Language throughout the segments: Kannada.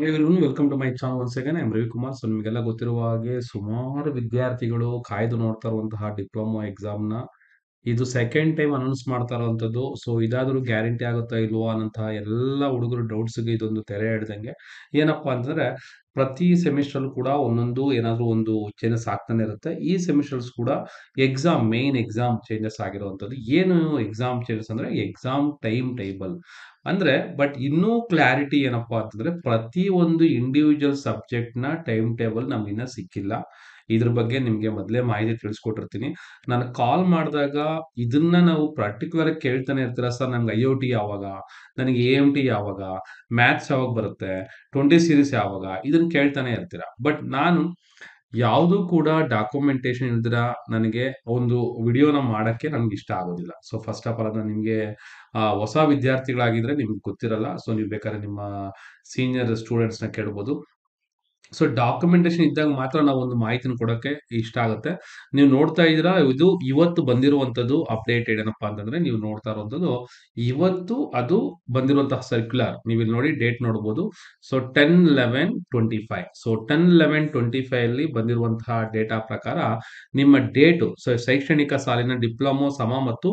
Hey everyone, welcome to my channel once again. I am Ravikumar. So ನಿಮಗೆಲ್ಲ ಗೊತ್ತಿರುವ ಹಾಗೆ ಸುಮಾರು ವಿದ್ಯಾರ್ಥಿಗಳು ಕಾಯ್ದು ನೋಡ್ತಾ ಇರುವಂತಹ ಡಿಪ್ಲೊಮಾ ಎಕ್ಸಾಮ್ನ ಇದು ಸೆಕೆಂಡ್ ಟೈಮ್ ಅನೌನ್ಸ್ ಮಾಡ್ತಾ ಇರುವಂತದ್ದು. ಸೊ ಇದಾದ್ರೂ ಗ್ಯಾರಂಟಿ ಆಗುತ್ತಾ ಇಲ್ವೋ ಅನ್ನಂತಹ ಎಲ್ಲ ಹುಡುಗರು ಡೌಟ್ಸ್ಗೆ ಇದೊಂದು ತೆರೆ ಹಿಡ್ದಂಗೆ. ಏನಪ್ಪಾ ಅಂತಂದ್ರೆ ಪ್ರತಿ ಸೆಮಿಸ್ಟರ್ ಕೂಡ ಒಂದೊಂದು ಏನಾದ್ರೂ ಒಂದು ಚೇಂಜಸ್ ಆಗ್ತಾನೆ ಇರುತ್ತೆ. ಈ ಸೆಮಿಸ್ಟರ್ಸ್ ಕೂಡ ಮೇನ್ ಎಕ್ಸಾಮ್ ಚೇಂಜಸ್ ಆಗಿರುವಂತದ್ದು. ಏನು ಎಕ್ಸಾಮ್ ಚೇಂಜಸ್ ಅಂದ್ರೆ ಎಕ್ಸಾಮ್ ಟೈಮ್ ಟೇಬಲ್ ಅಂದ್ರೆ ಬಟ್ ಇನ್ನೂ ಕ್ಲಾರಿಟಿ ಏನಪ್ಪಾ ಅಂತಂದ್ರೆ ಪ್ರತಿ ಒಂದು ಇಂಡಿವಿಜುವಲ್ ಸಬ್ಜೆಕ್ಟ್ ನ ಟೈಮ್ ಟೇಬಲ್ ನಮ್ಗೆ ಇನ್ನ ಸಿಕ್ಕಿಲ್ಲ. ಇದ್ರ ಬಗ್ಗೆ ನಿಮ್ಗೆ ಮೊದಲೇ ಮಾಹಿತಿ ತಿಳಿಸ್ಕೊಟ್ಟಿರ್ತೀನಿ. ನಾನು ಕಾಲ್ ಮಾಡಿದಾಗ ಇದನ್ನ ನಾವು ಪರ್ಟಿಕ್ಯುಲರ್ ಆಗಿ ಕೇಳ್ತಾನೆ ಇರ್ತೀರಾ ಸರ್, ನಮ್ಗೆ ಐ ಒ ಟಿ ಯಾವಾಗ, ನನಗೆ ಎ ಎಂ ಟಿ ಯಾವಾಗ, ಮ್ಯಾಥ್ಸ್ ಯಾವಾಗ ಬರುತ್ತೆ, 20 ಸೀರೀಸ್ ಯಾವಾಗ, ಇದನ್ನ ಕೇಳ್ತಾನೆ ಇರ್ತೀರಾ. ಬಟ್ ನಾನು ಯಾವುದು ಕೂಡ ಡಾಕ್ಯುಮೆಂಟೇಶನ್ ಇಲ್ದಿರ ನನಗೆ ಒಂದು ವಿಡಿಯೋನ ಮಾಡಕ್ಕೆ ನನ್ಗೆ ಇಷ್ಟ ಆಗೋದಿಲ್ಲ. ಸೊ ಫಸ್ಟ್ ಆಫ್ ಆಲ್ ಅದನ್ನ ನಿಮ್ಗೆ ಹೊಸ ವಿದ್ಯಾರ್ಥಿಗಳಾಗಿದ್ರೆ ನಿಮ್ಗೆ ಗೊತ್ತಿರಲ್ಲ. ಸೊ ನೀವು ಬೇಕಾದ್ರೆ ನಿಮ್ಮ ಸೀನಿಯರ್ ಸ್ಟೂಡೆಂಟ್ಸ್ ನ ಕೇಳ್ಬೋದು. ಸೊ ಡಾಕ್ಯುಮೆಂಟೇಶನ್ ಇದ್ದಾಗ ಮಾತ್ರ ನಾವು ಒಂದು ಮಾಹಿತಿನ ಕೊಡೋಕೆ ಇಷ್ಟ ಆಗುತ್ತೆ. ನೀವು ನೋಡ್ತಾ ಇದ್ದೀರಾ, ಇದು ಇವತ್ತು ಬಂದಿರುವಂತದ್ದು ಅಪ್ಡೇಟೆಡ್. ಏನಪ್ಪಾ ಅಂತಂದ್ರೆ ನೀವು ನೋಡ್ತಾ ಇರುವಂತದ್ದು ಇವತ್ತು ಅದು ಬಂದಿರುವಂತಹ ಸರ್ಕ್ಯುಲರ್. ನೀವು ಇಲ್ಲಿ ನೋಡಿ ಡೇಟ್ ನೋಡಬಹುದು. ಸೊ 10/11/25. ಸೊ 10/11/25 ಅಲ್ಲಿ ಬಂದಿರುವಂತಹ ಡೇಟಾ ಪ್ರಕಾರ ನಿಮ್ಮ ಡೇಟು, ಸೊ ಶೈಕ್ಷಣಿಕ ಸಾಲಿನ ಡಿಪ್ಲೊಮೊ ಸಮ ಮತ್ತು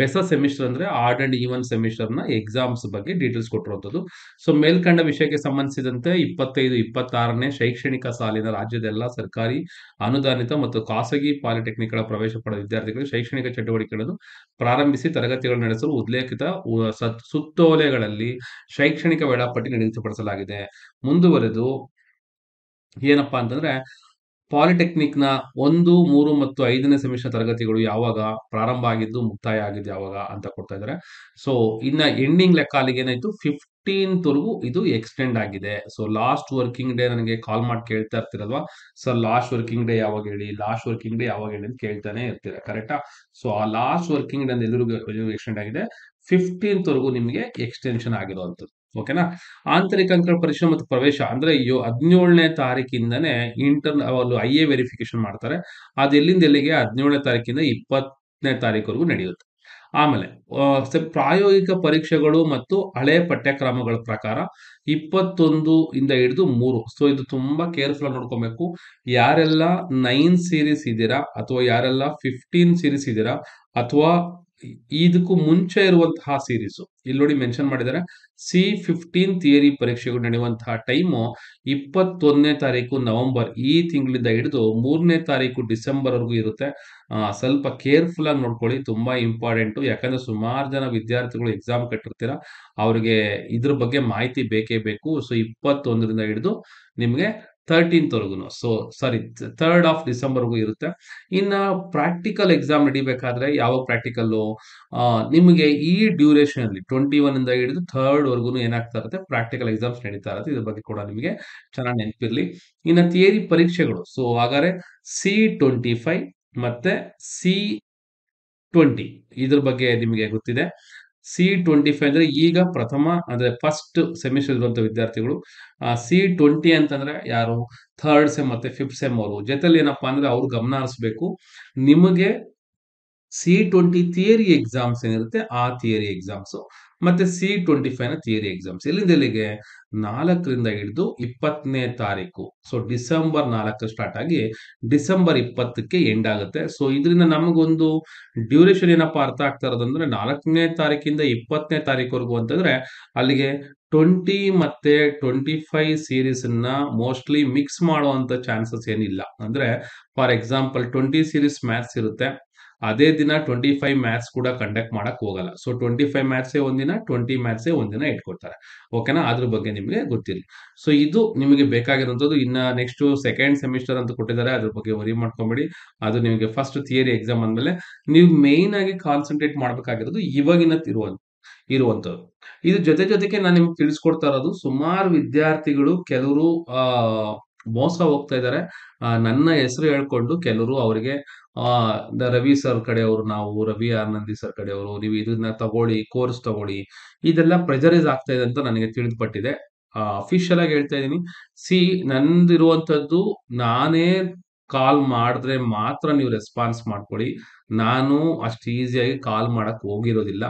ಬೆಸ ಸೆಮಿಸ್ಟರ್ ಅಂದ್ರೆ ಆರ್ಡ್ ಅಂಡ್ ಈವನ್ ಸೆಮಿಸ್ಟರ್ ನ ಎಕ್ಸಾಮ್ಸ್ ಬಗ್ಗೆ ಡೀಟೇಲ್ಸ್ ಕೊಟ್ಟಿರುವಂತದ್ದು. ಸೊ ಮೇಲ್ಕಂಡ ವಿಷಯಕ್ಕೆ ಸಂಬಂಧಿಸಿದಂತೆ 25-26ನೇ ಶೈಕ್ಷಣಿಕ ಸಾಲಿನ ರಾಜ್ಯದ ಎಲ್ಲಾ ಸರ್ಕಾರಿ ಅನುದಾನಿತ ಮತ್ತು ಖಾಸಗಿ ಪಾಲಿಟೆಕ್ನಿಕ್ಗಳ ಪ್ರವೇಶ ಪಡೆದ ವಿದ್ಯಾರ್ಥಿಗಳು ಶೈಕ್ಷಣಿಕ ಚಟುವಟಿಕೆಗಳನ್ನು ಪ್ರಾರಂಭಿಸಿ ತರಗತಿಗಳನ್ನು ನಡೆಸಲು ಉಲ್ಲೇಖಿತ ಸುತ್ತೋಲೆಗಳಲ್ಲಿ ಶೈಕ್ಷಣಿಕ ವೇಳಾಪಟ್ಟಿ ನಿಗದಿಪಡಿಸಲಾಗಿದೆ. ಮುಂದುವರೆದು ಏನಪ್ಪಾ ಅಂತಂದ್ರೆ ಪಾಲಿಟೆಕ್ನಿಕ್‌ನ 1, 3 ಮತ್ತು 5ನೇ ಸೆಮಿಸ್ಟರ್ ತರಗತಿಗಳು ಯಾವಾಗ ಪ್ರಾರಂಭ ಆಗಿದ್ದು, ಮುಕ್ತಾಯ ಆಗಿದ್ದು ಯಾವಾಗ ಅಂತ ಕೊಡ್ತಾ ಇದ್ದಾರೆ. ಸೊ ಇನ್ನ ಎಂಡಿಂಗ್ ಲೆಕ್ಕ ಅಲ್ಲಿಗೆ ಏನಾಯ್ತು 15th ವರೆಗೂ ಇದು ಎಕ್ಸ್ಟೆಂಡ್ ಆಗಿದೆ. ಸೊ ಲಾಸ್ಟ್ ವರ್ಕಿಂಗ್ ಡೇ ನನಗೆ ಕಾಲ್ ಮಾಡಿ ಕೇಳ್ತಾ ಇರ್ತೀರಲ್ವಾ, ಸರ್ ಲಾಸ್ಟ್ ವರ್ಕಿಂಗ್ ಡೇ ಯಾವಾಗ ಹೇಳಿ, ಲಾಸ್ಟ್ ವರ್ಕಿಂಗ್ ಡೇ ಯಾವಾಗ ಹೇಳಿ ಅಂತ ಕೇಳ್ತಾನೆ ಇರ್ತೀರ, ಕರೆಕ್ಟಾ? ಸೊ ಆ ಲಾಸ್ಟ್ ವರ್ಕಿಂಗ್ ಡೇ ಎಲ್ಲರಿಗೂ ಎಕ್ಸ್ಟೆಂಡ್ ಆಗಿದೆ. 15th ವರೆಗೂ ನಿಮಗೆ ಎಕ್ಸ್ಟೆನ್ಷನ್ ಆಗಿರುವಂತದ್ದು. ಓಕೆನಾ? ಆಂತರಿಕ ಅಂಕ ಪರೀಕ್ಷೆ ಮತ್ತು ಪ್ರವೇಶ ಅಂದ್ರೆ 17ನೇ ತಾರೀಕಿಂದನೇ ಅವರು ಐ ಎ ವೆರಿಫಿಕೇಶನ್ ಮಾಡ್ತಾರೆ. ಅದು ಎಲ್ಲಿಂದ ಎಲ್ಲಿಗೆ 17ನೇ ತಾರೀಕಿಂದ 20ನೇ ತಾರೀಕುವರೆಗೂ ನಡೆಯುತ್ತೆ. ಆಮೇಲೆ ಪ್ರಾಯೋಗಿಕ ಪರೀಕ್ಷೆಗಳು ಮತ್ತು ಹಳೆ ಪಠ್ಯಕ್ರಮಗಳ ಪ್ರಕಾರ 21 ಇಂದ ಹಿಡಿದು 3. ಸೊ ಇದು ತುಂಬಾ ಕೇರ್ಫುಲ್ ಆಗಿ ನೋಡ್ಕೊಬೇಕು. ಯಾರೆಲ್ಲ 9 ಸೀರೀಸ್ ಇದ್ದೀರಾ ಅಥವಾ ಯಾರೆಲ್ಲ 15 ಸೀರೀಸ್ ಇದ್ದೀರಾ ಅಥವಾ ಇದಕ್ಕೂ ಮುಂಚೆ ಇರುವಂತಹ ಸೀರೀಸ್ ಇಲ್ಲಿ ನೋಡಿ ಮೆನ್ಷನ್ ಮಾಡಿದ್ದಾರೆ. C15 ಥಿಯರಿ ಪರೀಕ್ಷೆಗಳು ನಡೆಯುವಂತಹ ಟೈಮು 21ನೇ ತಾರೀಕು ನವೆಂಬರ್ ಈ ತಿಂಗಳಿಂದ ಹಿಡಿದು 3ನೇ ತಾರೀಕು ಡಿಸೆಂಬರ್ ವರೆಗೂ ಇರುತ್ತೆ. ಸ್ವಲ್ಪ ಕೇರ್ಫುಲ್ ಆಗಿ ನೋಡ್ಕೊಳ್ಳಿ, ತುಂಬಾ ಇಂಪಾರ್ಟೆಂಟ್. ಯಾಕಂದ್ರೆ ಸುಮಾರು ಜನ ವಿದ್ಯಾರ್ಥಿಗಳು ಎಕ್ಸಾಮ್ ಕಟ್ಟಿರ್ತೀರ, ಅವ್ರಿಗೆ ಇದ್ರ ಬಗ್ಗೆ ಮಾಹಿತಿ ಬೇಕೇ ಬೇಕು. ಸೊ 21ರಿಂದ ಹಿಡಿದು ನಿಮ್ಗೆ 13th ವರೆಗೂ, ಸೊ ಸಾರಿ 3rd ಆಫ್ ಡಿಸೆಂಬರ್ಗೂ ಇರುತ್ತೆ. ಇನ್ನ ಪ್ರಾಕ್ಟಿಕಲ್ ಎಕ್ಸಾಮ್ ನಡಿಬೇಕಾದ್ರೆ ಯಾವ ಪ್ರಾಕ್ಟಿಕಲ್ ನಿಮಗೆ ಈ ಡ್ಯೂರೇಷನ್ ಅಲ್ಲಿ 21 ಇಂದ ಹಿಡಿದು 3rd ವರೆಗೂ ಏನಾಗ್ತಾ ಇರುತ್ತೆ, ಪ್ರಾಕ್ಟಿಕಲ್ ಎಕ್ಸಾಮ್ಸ್ ನಡೀತಾ ಇರುತ್ತೆ. ಇದ್ರ ಬಗ್ಗೆ ಕೂಡ ನಿಮಗೆ ಚೆನ್ನಾಗಿ ನೆನಪಿರ್ಲಿ. ಇನ್ನ ಥಿಯರಿ ಪರೀಕ್ಷೆಗಳು, ಸೊ ಹಾಗಾದ್ರೆ C25 ಮತ್ತೆ C20 ಇದ್ರ ಬಗ್ಗೆ ನಿಮಗೆ ಗೊತ್ತಿದೆ. C25 ಅಂದ್ರೆ ಈಗ ಪ್ರಥಮ ಅಂದ್ರೆ ಫಸ್ಟ್ ಸೆಮಿಸ್ಟರ್ ಇರುವಂತ ವಿದ್ಯಾರ್ಥಿಗಳು. C20 ಅಂತಂದ್ರೆ ಯಾರು, 3rd ಸೆಮ್ ಮತ್ತೆ 5th ಸೆಮ್ ಅವರು. ಜೊತೆಲಿ ಏನಪ್ಪಾ ಅಂದ್ರೆ ಅವ್ರು ಗಮನ ಹರಿಸಬೇಕು, ನಿಮಗೆ C20 ಥಿಯರಿ ಎಕ್ಸಾಮ್ಸ್ ಏನಿರುತ್ತೆ ಆ ಥಿಯರಿ ಎಕ್ಸಾಮ್ಸ್ ಮತ್ತೆ C25 ನ ಥಿಯರಿ ಎಕ್ಸಾಮ್ಸ್ ಎಲ್ಲಿಂದ ಎಲ್ಲಿಗೆ 4ರಿಂದ ಹಿಡಿದು 20ನೇ ತಾರೀಕು. ಸೊ ಡಿಸೆಂಬರ್ 4 ಸ್ಟಾರ್ಟ್ ಆಗಿ ಡಿಸೆಂಬರ್ 20ಕ್ಕೆ ಎಂಡ್ ಆಗುತ್ತೆ. ಸೊ ಇದರಿಂದ ನಮಗೊಂದು ಡ್ಯೂರೇಷನ್ ಏನಪ್ಪಾ ಅರ್ಥ ಆಗ್ತಾ ಇರೋದಂದ್ರೆ 4ನೇ ತಾರೀಕಿಂದ 20ನೇ ತಾರೀಕುವರೆಗೂ ಅಂತಂದ್ರೆ ಅಲ್ಲಿಗೆ 20 ಮತ್ತೆ 25 ಸೀರೀಸ್ ನ ಮೋಸ್ಟ್ಲಿ ಮಿಕ್ಸ್ ಮಾಡುವಂತ ಚಾನ್ಸಸ್ ಏನಿಲ್ಲ. ಅಂದ್ರೆ ಫಾರ್ ಎಕ್ಸಾಂಪಲ್ 20 ಸೀರೀಸ್ ಮ್ಯಾಥ್ಸ್ ಇರುತ್ತೆ, ಅದೇ ದಿನ 25 ಮ್ಯಾಥ್ಸ್ ಕೂಡ ಕಂಡಕ್ಟ್ ಮಾಡಕ್ ಹೋಗಲ್ಲ. ಸೊ 25 ಮ್ಯಾಥ್ಸೇ ಒಂದಿನ, 20 ಮ್ಯಾಥ್ಸೇ ಒಂದಿನ ಇಟ್ಕೊಳ್ತಾರೆ. ಓಕೆನಾ? ಅದ್ರ ಬಗ್ಗೆ ನಿಮಗೆ ಗೊತ್ತಿರಲಿ. ಸೊ ಇದು ನಿಮಗೆ ಬೇಕಾಗಿರುವಂತದ್ದು. ಇನ್ನ ನೆಕ್ಸ್ಟ್ ಸೆಕೆಂಡ್ ಸೆಮಿಸ್ಟರ್ ಅಂತ ಕೊಟ್ಟಿದ್ದಾರೆ, ಅದ್ರ ಬಗ್ಗೆ ವರಿ ಮಾಡ್ಕೊಂಬೇಡಿ. ಅದು ನಿಮಗೆ ಫಸ್ಟ್ ಥಿಯರಿ ಎಕ್ಸಾಮ್ ಅಂದ್ಮೇಲೆ ನೀವು ಮೇನ್ ಆಗಿ ಕಾನ್ಸಂಟ್ರೇಟ್ ಮಾಡ್ಬೇಕಾಗಿರೋದು ಇವಾಗಿನ ಇರುವಂತದ್ದು. ಇದು ಜೊತೆಗೆ ನಾನು ನಿಮ್ಗೆ ತಿಳಿಸ್ಕೊಡ್ತಾ ಇರೋದು, ಸುಮಾರು ವಿದ್ಯಾರ್ಥಿಗಳು ಕೆಲವರು ಮೋಸ ಹೋಗ್ತಾ ಇದ್ದಾರೆ. ನನ್ನ ಹೆಸರು ಹೇಳ್ಕೊಂಡು ಕೆಲವರು ಅವರಿಗೆ ರವಿ ಸರ್ ಕಡೆಯವರು, ನಾವು ರವಿ ಆನಂದಿ ಸರ್ ಕಡೆಯವರು, ನೀವು ಇದನ್ನ ತಗೊಳ್ಳಿ, ಕೋರ್ಸ್ ತಗೊಳ್ಳಿ, ಇದೆಲ್ಲ ಪ್ರೆಷರೈಸ್ ಆಗ್ತಾ ಇದೆ ಅಂತ ನನಗೆ ತಿಳಿದುಪಟ್ಟಿದೆ. ಅಫಿಷಿಯಲ್ ಆಗಿ ಹೇಳ್ತಾ ಇದ್ದೀನಿ. ನಂದಿರುವಂತದ್ದು, ನಾನೇ ಕಾಲ್ ಮಾಡಿದ್ರೆ ಮಾತ್ರ ನೀವು ರೆಸ್ಪಾನ್ಸ್ ಮಾಡ್ಕೊಳ್ಳಿ. ನಾನು ಅಷ್ಟು ಈಸಿಯಾಗಿ ಕಾಲ್ ಮಾಡಕ್ ಹೋಗಿರೋದಿಲ್ಲ.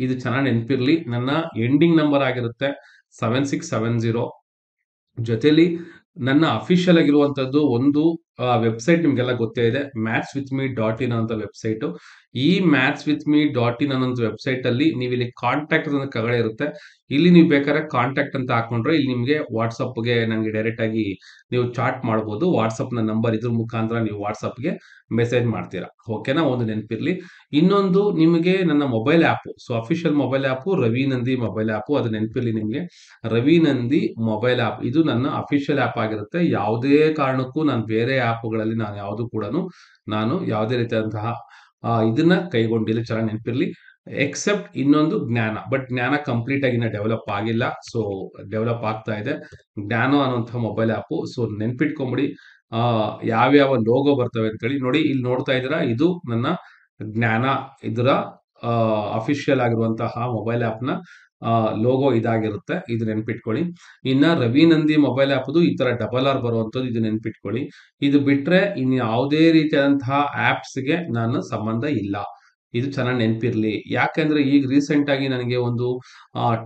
ಇದು ಚೆನ್ನಾಗಿ ನೆನಪಿರ್ಲಿ. ನನ್ನ ಎಂಡಿಂಗ್ ನಂಬರ್ ಆಗಿರುತ್ತೆ 7670 ಜೊತೆಲಿ ನನ್ನ ಅಫಿಷಿಯಲ್ ಆಗಿರುವಂತದ್ದು ಒಂದು ವೆಬ್ಸೈಟ್ ನಿಮ್ಗೆಲ್ಲ ಗೊತ್ತೇ ಇದೆ, maths with me dot in ಅಂತ ವೆಬ್ಸೈಟ್. ಈ maths with me dot in ಅನ್ನೋ ವೆಬ್ಸೈಟ್ ಅಲ್ಲಿ ನೀವು ಇಲ್ಲಿ ಕಾಂಟ್ಯಾಕ್ಟ್ ಅಂತ ಕೆಳಗಡೆ ಇರುತ್ತೆ. ಇಲ್ಲಿ ನೀವು ಬೇಕಾದ್ರೆ ಕಾಂಟ್ಯಾಕ್ಟ್ ಅಂತ ಹಾಕೊಂಡ್ರೆ ಇಲ್ಲಿ ನಿಮಗೆ ವಾಟ್ಸಪ್ಗೆ ನಂಗೆ ಡೈರೆಕ್ಟ್ ಆಗಿ ನೀವು ಚಾಟ್ ಮಾಡ್ಬೋದು. ವಾಟ್ಸಪ್ ನ ನಂಬರ್ ಇದ್ರ ಮುಖಾಂತರ ನೀವು ವಾಟ್ಸಪ್ಗೆ ಮೆಸೇಜ್ ಮಾಡ್ತೀರಾ. ಓಕೆನಾ, ಒಂದು ನೆನಪಿರ್ಲಿ. ಇನ್ನೊಂದು ನಿಮಗೆ ನನ್ನ mobile app, so official mobile app Ravi Nandi mobile app, ಅದು ನೆನಪಿರ್ಲಿ ನಿಮಗೆ. ರವಿ ನಂದಿ ಮೊಬೈಲ್ ಆ್ಯಪ್ ಇದು ನನ್ನ ಅಫಿಷಿಯಲ್ ಆ್ಯಪ್ ಆಗಿರುತ್ತೆ. ಯಾವುದೇ ಕಾರಣಕ್ಕೂ ನಾನು ಬೇರೆ ಆ್ಯಪ್ಗಳಲ್ಲಿ ನಾನು ಯಾವುದು ಕೂಡ ನಾನು ಯಾವುದೇ ರೀತಿಯಾದಂತಹ ಇದನ್ನ ಕೈಗೊಂಡಿಲ್ಲ, ಚೆನ್ನಾಗಿ ನೆನಪಿರ್ಲಿ. ಎಕ್ಸೆಪ್ಟ್ ಇನ್ನೊಂದು ಜ್ಞಾನ, ಬಟ್ ಜ್ಞಾನ ಕಂಪ್ಲೀಟ್ ಆಗಿ ಡೆವಲಪ್ ಆಗಿಲ್ಲ, ಸೊ ಡೆವಲಪ್ ಆಗ್ತಾ ಇದೆ ಜ್ಞಾನ ಅನ್ನುವಂತಹ ಮೊಬೈಲ್ ಆ್ಯಪ್. ಸೊ ನೆನ್ಪಿಟ್ಕೊಂಬಿಡಿ ಯಾವ್ಯಾವ ಲೋಗೋ ಬರ್ತವೆ ಅಂತೇಳಿ. ನೋಡಿ ಇಲ್ಲಿ ನೋಡ್ತಾ ಇದ್ದೀರಾ, ಇದು ನನ್ನ ಜ್ಞಾನ ಇದರ ಅಫಿಷಿಯಲ್ ಆಗಿರುವಂತಹ ಮೊಬೈಲ್ ಆ್ಯಪ್ನ ಲೋಗೋ ಇದಾಗಿರುತ್ತೆ, ಇದು ನೆನ್ಪಿಟ್ಕೊಳ್ಳಿ. ಇನ್ನ ರವಿ ನಂದಿ ಮೊಬೈಲ್ ಆ್ಯಪ್ದು ಈ ತರ ಡಬಲ್ R ಬರುವಂಥದ್ದು, ಇದು ನೆನ್ಪಿಟ್ಕೊಳ್ಳಿ. ಇದು ಬಿಟ್ರೆ ಇನ್ ಯಾವುದೇ ರೀತಿಯಾದಂತಹ ಆಪ್ಸ್ಗೆ ನಾನು ಸಂಬಂಧ ಇಲ್ಲ, ಇದು ಚೆನ್ನಾಗಿ ನೆನಪಿರ್ಲಿ. ಯಾಕಂದ್ರೆ ಈಗ ರೀಸೆಂಟ್ ಆಗಿ ನನಗೆ ಒಂದು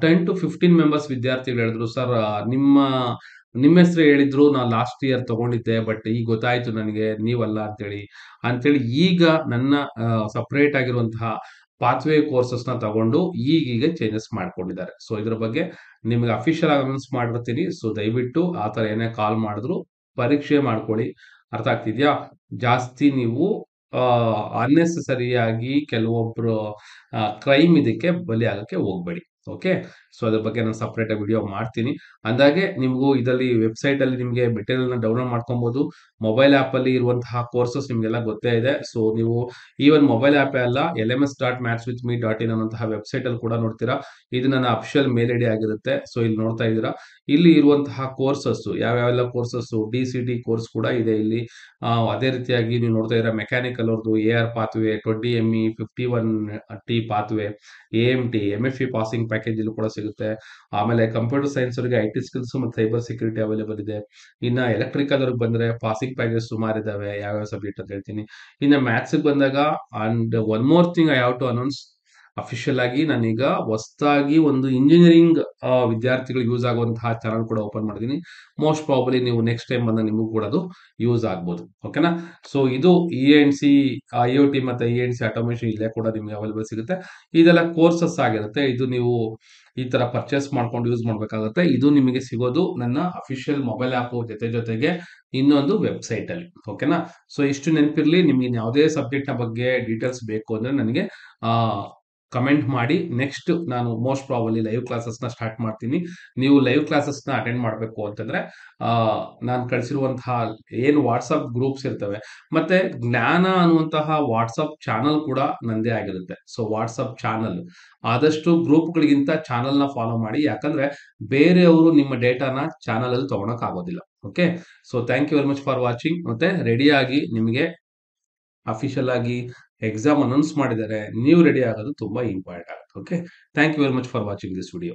10 to 15 ಮೆಂಬರ್ಸ್ ವಿದ್ಯಾರ್ಥಿಗಳು ಹೇಳಿದ್ರು, ಸರ್ ನಿಮ್ಮ ಹೆಸರು ಹೇಳಿದ್ರು, ನಾನು ಲಾಸ್ಟ್ ಇಯರ್ ತಗೊಂಡಿದ್ದೆ, ಬಟ್ ಈಗ ಗೊತ್ತಾಯ್ತು ನನಗೆ ನೀವಲ್ಲ ಅಂತೇಳಿ ಈಗ ನನ್ನ ಸಪರೇಟ್ ಆಗಿರುವಂತಹ ಪಾತ್ವೇ ಕೋರ್ಸಸ್ ನ ತಗೊಂಡು ಈಗೀಗ ಚೇಂಜಸ್ ಮಾಡ್ಕೊಂಡಿದ್ದಾರೆ. ಸೊ ಇದ್ರ ಬಗ್ಗೆ ನಿಮ್ಗೆ ಅಫಿಷಿಯಲ್ ಆಗಿ ಅನೌನ್ಸ್ ಮಾಡಿರ್ತೀನಿ. ಸೊ ದಯವಿಟ್ಟು ಆ ತರ ಏನೇ ಕಾಲ್ ಮಾಡಿದ್ರು ಪರೀಕ್ಷೆ ಮಾಡ್ಕೊಳ್ಳಿ. ಅರ್ಥ ಆಗ್ತಿದ್ಯಾ? ಜಾಸ್ತಿ ನೀವು ಅನ್ನೆಸೆಸರಿಯಾಗಿ ಕೆಲವೊಬ್ರು ಕ್ರೈಮ್ ಇದಕ್ಕೆ ಬಲಿ ಆಗಕ್ಕೆ ಹೋಗ್ಬೇಡಿ. ಓಕೆ, ಸೊ ಅದ್ರ ಬಗ್ಗೆ ನಾನು ಸಪ್ರೇಟ್ ಆಗಿ ವಿಡಿಯೋ ಮಾಡ್ತೀನಿ. ಅಂದಾಗೆ ನಿಮಗೂ ಇದರಲ್ಲಿ ವೆಬ್ಸೈಟ್ ಅಲ್ಲಿ ನಿಮಗೆ ಮೆಟೀರಿಯಲ್ ನ ಡೌನ್ಲೋಡ್ ಮಾಡ್ಕೊಬಹುದು. ಮೊಬೈಲ್ ಆಪ್ ಅಲ್ಲಿ ಇರುವಂತಹ ಕೋರ್ಸಸ್ ನಿಮ್ಗೆಲ್ಲ ಗೊತ್ತೇ ಇದೆ. ಸೊ ನೀವು ಈವನ್ ಮೊಬೈಲ್ ಆಪ್ ಅಲ್ಲ, lms.mathswithme.in ಅನ್ನುವಂತಹ ವೆಬ್ಸೈಟ್ ಅಲ್ಲಿ ಕೂಡ ನೋಡ್ತೀರಾ. ಇದು ನನ್ನ ಅಫಿಷಿಯಲ್ ಮೇಲ್ ಐಡಿ ಆಗಿರುತ್ತೆ. ಸೊ ಇಲ್ಲಿ ನೋಡ್ತಾ ಇದ್ದೀರಾ, ಇಲ್ಲಿ ಇರುವಂತಹ ಕೋರ್ಸಸ್ ಯಾವ್ಯಾವೆಲ್ಲ ಕೋರ್ಸಸ್, DCT ಕೋರ್ಸ್ ಕೂಡ ಇದೆ ಇಲ್ಲಿ. ಅದೇ ರೀತಿಯಾಗಿ ನೀವು ನೋಡ್ತಾ ಇದ್ದೀರಾ ಮೆಕ್ಯಾನಿಕಲ್ ಅವ್ರದ್ದು AR pathway, 20ME, 51T pathway, AMT, MFE passing package ಇಲ್ಲೂ ಕೂಡ ಸಿಗುತ್ತೆ. ಆಮೇಲೆ ಕಂಪ್ಯೂಟರ್ ಸೈನ್ಸ್ ಅವರಿಗೆ IT ಸ್ಕಿಲ್ಸ್ ಮತ್ತು ಸೈಬರ್ ಸೆಕ್ಯೂರಿಟಿ ಅವೈಲೇಬಲ್ ಇದೆ. ಇನ್ನ ಎಲೆಕ್ಟ್ರಿಕಲ್ ಅವ್ರಿಗೆ ಬಂದ್ರೆ ಪಾಸಿಂಗ್ ಪ್ಯಾಕೇಜ್ ಸುಮಾರು ಇದಾವೆ, ಯಾವ್ಯಾವ ಸಬ್ಜೆಕ್ಟ್ ಅಂತ ಹೇಳ್ತೀನಿ. ಇನ್ನ ಮ್ಯಾಥ್ಸ್ ಬಂದಾಗ, and one more thing I have to announce, official ಆಗಿ ನಾನೀಗ ಹೊಸದಾಗಿ ಒಂದು ಇಂಜಿನಿಯರಿಂಗ್ ವಿದ್ಯಾರ್ಥಿಗಳು ಯೂಸ್ ಆಗುವಂತಹ ಚಾನಲ್ ಕೂಡ ಓಪನ್ ಮಾಡಿದೀನಿ. ಮೋಸ್ಟ್ ಪ್ರಾಬಲಿ ನೀವು ನೆಕ್ಸ್ಟ್ ಟೈಮ್ ಬಂದಾಗ ನಿಮಗೂ ಕೂಡ ಅದು ಯೂಸ್ ಆಗ್ಬೋದು. ಓಕೆನಾ, ಸೊ ಇದು ENC IoT ಮತ್ತೆ ENC ಆಟೋಮೇಷನ್ ಇಲ್ಲೇ ಕೂಡ ನಿಮ್ಗೆ ಅವೈಲೇಬಲ್ ಸಿಗುತ್ತೆ. ಇದೆಲ್ಲ ಕೋರ್ಸಸ್ ಆಗಿರುತ್ತೆ. ಇದು ನೀವು ಈ ತರ ಪರ್ಚೇಸ್ ಮಾಡ್ಕೊಂಡು ಯೂಸ್ ಮಾಡ್ಬೇಕಾಗುತ್ತೆ. ಇದು ನಿಮಗೆ ಸಿಗೋದು ನನ್ನ ಅಫಿಷಿಯಲ್ ಮೊಬೈಲ್ ಆಪ್ ಜೊತೆಗೆ ಇನ್ನೊಂದು ವೆಬ್ಸೈಟ್ ಅಲ್ಲಿ. ಓಕೆನಾ, ಸೊ ಇಷ್ಟು ನೆನಪಿರ್ಲಿ. ನಿಮ್ಗೆ ಯಾವುದೇ ಸಬ್ಜೆಕ್ಟ್ ನ ಬಗ್ಗೆ ಡೀಟೇಲ್ಸ್ ಬೇಕು ಅಂದ್ರೆ ನನಗೆ ಕಮೆಂಟ್ ಮಾಡಿ. ನೆಕ್ಸ್ಟ್ ನಾನು ಮೋಸ್ಟ್ ಪ್ರಾಬಲಿ ಲೈವ್ ಕ್ಲಾಸಸ್ ನ ಸ್ಟಾರ್ಟ್ ಮಾಡ್ತೀನಿ. ನೀವು ಲೈವ್ ಕ್ಲಾಸಸ್ ನ ಅಟೆಂಡ್ ಮಾಡಬೇಕು ಅಂತಂದ್ರೆ ನಾನು ಕಳಿಸಿರುವಂತಹ ಏನು ವಾಟ್ಸಪ್ ಗ್ರೂಪ್ಸ್ ಇರ್ತವೆ, ಮತ್ತೆ ಜ್ಞಾನ ಅನ್ನುವಂತಹ ವಾಟ್ಸಪ್ ಚಾನಲ್ ಕೂಡ ನಂದೇ ಆಗಿರುತ್ತೆ. ಸೊ ವಾಟ್ಸಪ್ ಚಾನಲ್ ಆದಷ್ಟು ಗ್ರೂಪ್ಗಳಿಗಿಂತ ಚಾನಲ್ ನ ಫಾಲೋ ಮಾಡಿ, ಯಾಕಂದ್ರೆ ಬೇರೆಯವರು ನಿಮ್ಮ ಡೇಟಾನ ಚಾನಲ್ ಅಲ್ಲಿ ತಗೊಳಕ್ ಆಗೋದಿಲ್ಲ. Okay, so thank you very much for watching. ಮತ್ತೆ ರೆಡಿಯಾಗಿ ನಿಮಗೆ ಅಫಿಷಿಯಲ್ ಆಗಿ ಎಕ್ಸಾಮ್ ಅನೌನ್ಸ್ ಮಾಡಿದ್ದಾರೆ, ನೀವು ರೆಡಿ ಆಗೋದು ತುಂಬಾ ಇಂಪಾರ್ಟೆಂಟ್ ಆಗುತ್ತೆ. Okay, thank you very much for watching this video.